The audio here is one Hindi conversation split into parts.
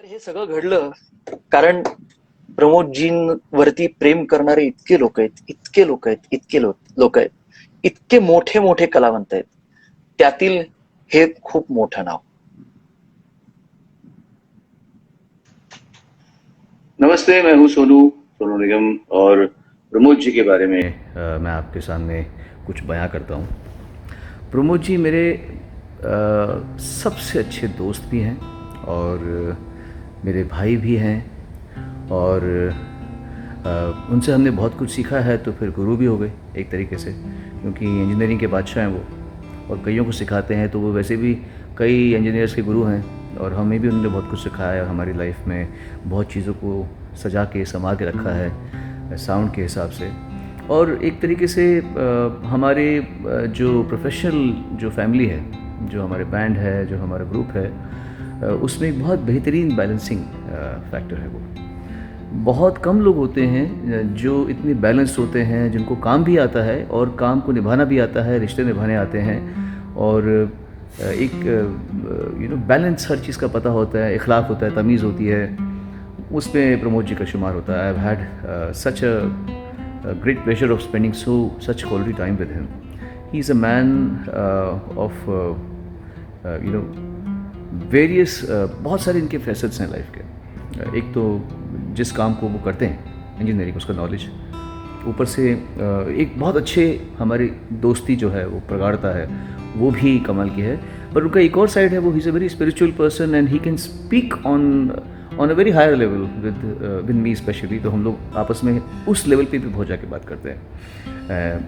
तर हे सगळं घडलं कारण प्रमोदजींवरती प्रेम करणारे इतके लोक आहेत, इतके लोक आहेत, इतके लोक आहेत, इतके मोठे मोठे कलावंत आहेत, त्यातील हे खूप मोठं नाव. नमस्ते, मैं हूं सोनू सोनू निगम और प्रमोद जी के बारे में मैं आपके सामने कुछ बयां करता हूं. प्रमोद जी मेरे सबसे अच्छे दोस्त भी हैं और मेरे भाई भी हैं और उनसे हमने बहुत कुछ सीखा है, तो फिर गुरु भी हो गए एक तरीके से, क्योंकि इंजीनियरिंग के बादशाह हैं वो और कईयों को सिखाते हैं, तो वो वैसे भी कई इंजीनियर्स के गुरु हैं और हमें भी उन्होंने बहुत कुछ सिखाया है. हमारी लाइफ में बहुत चीज़ों को सजा के संभाल के रखा है साउंड के हिसाब से. और एक तरीके से हमारे जो प्रोफेशनल जो फैमिली है, जो हमारे बैंड है, जो हमारा ग्रुप है, उसमें एक बहुत बेहतरीन बैलेंसिंग फैक्टर है. वो बहुत कम लोग होते हैं जो इतने बैलेंस्ड होते हैं, जिनको काम भी आता है और काम को निभाना भी आता है, रिश्ते निभाने आते हैं और एक बैलेंस हर चीज़ का पता होता है, इखलाक होता है, तमीज़ होती है. उसमें प्रमोद जी का शुमार होता है. I have had such a great pleasure of spending such quality time with him. He is a man of various बहुत सारे इनके फैसेट्स हैं लाइफ के. एक तो जिस काम को वो करते हैं इंजीनियरिंग, उसका नॉलेज, ऊपर से एक बहुत अच्छे हमारी दोस्ती जो है वो प्रगाढ़ता है, वो भी कमाल की है. पर उनका एक और साइड है, वो he is a very spiritual person and he can speak on a very higher level with me specially. तो हम लोग आपस में उस लेवल पे भी बहुत जाके बात करते हैं.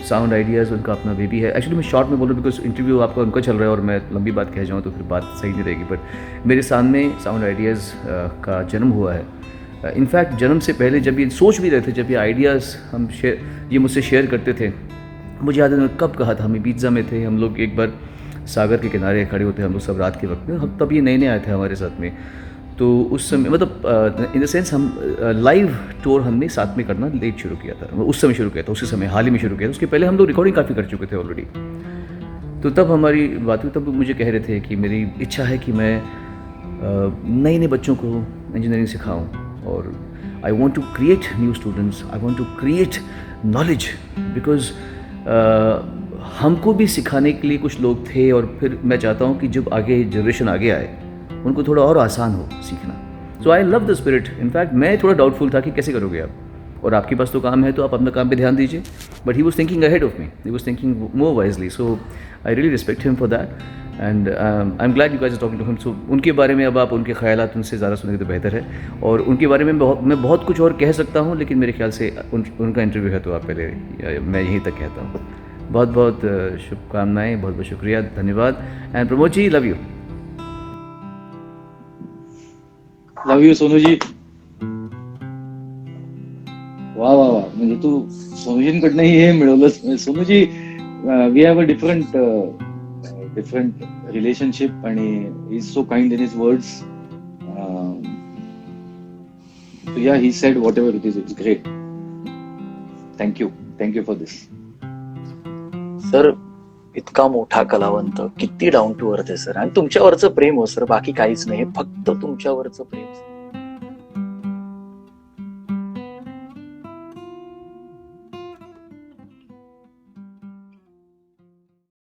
साउंड आइडियाज़ उनका अपना बेबी है. एक्चुअली मैं शॉर्ट में बोलूँ बिकॉज इंटरव्यू आपका उनका चल रहा है और मैं लंबी बात कह जाऊँ तो फिर बात सही नहीं रहेगी. बट मेरे सामने साउंड आइडियाज़ का जन्म हुआ है. इनफैक्ट जन्म से पहले जब ये सोच भी रहे थे, जब ये आइडियाज़ ये मुझसे शेयर करते थे, मुझे याद है उन्होंने कब कहा था. हम बीजा में थे, हम लोग एक बार सागर के किनारे खड़े होते हम लोग सब रात के वक्त में. हम तब ये नए नए आए थे हमारे साथ में, तो उस समय मतलब इन द सेंस हम लाइव टूर हमने साथ में करना लेट शुरू किया था. उस समय शुरू किया था, उसी समय हाल ही में शुरू किया था. उसके पहले हम लोग रिकॉर्डिंग काफ़ी कर चुके थे ऑलरेडी. तो तब हमारी बात हुई, तब मुझे कह रहे थे कि मेरी इच्छा है कि मैं नए नए बच्चों को इंजीनियरिंग सिखाऊं और I want to create new students, I want to create knowledge. Because हमको भी सिखाने के लिए कुछ लोग थे और फिर मैं चाहता हूँ कि जब आगे जनरेशन आगे आए उनको थोड़ा और आसान हो सीखना. So I love the spirit. In fact मैं थोड़ा डाउटफुल था कि कैसे करोगे आप, और आपके पास तो काम है तो आप अपना काम पे ध्यान दीजिए. But he was thinking ahead of me, he was thinking more wisely. So I really respect him for that and I am glad you guys are talking to him. So उनके बारे में अब आप उनके ख्यालात उनसे ज़्यादा सुनेंगे तो बेहतर है. और उनके बारे में मैं बहुत कुछ और कह सकता हूँ, लेकिन मेरे ख्याल से उनका इंटरव्यू है तो आप पहले, मैं यहीं तक कहता हूँ. बहुत बहुत शुभकामनाएँ, बहुत बहुत शुक्रिया, धन्यवाद. And Pramod ji, love you. Love you Sonu ji. वा वा वा, म्हणजे तू सोनूजींकडनंही हे मिळवलंस. Sonuji, we have a different relationship आणि is so kind in his words. Yeah he said whatever it is great. Thank you for this. Sir, इतका मोठा कलावंत, किती डाऊन टू अर्थ आहे सर. आणि तुमच्यावरचं प्रेम हो सर, बाकी काहीच नाही, फक्त तुमच्यावरचं प्रेम.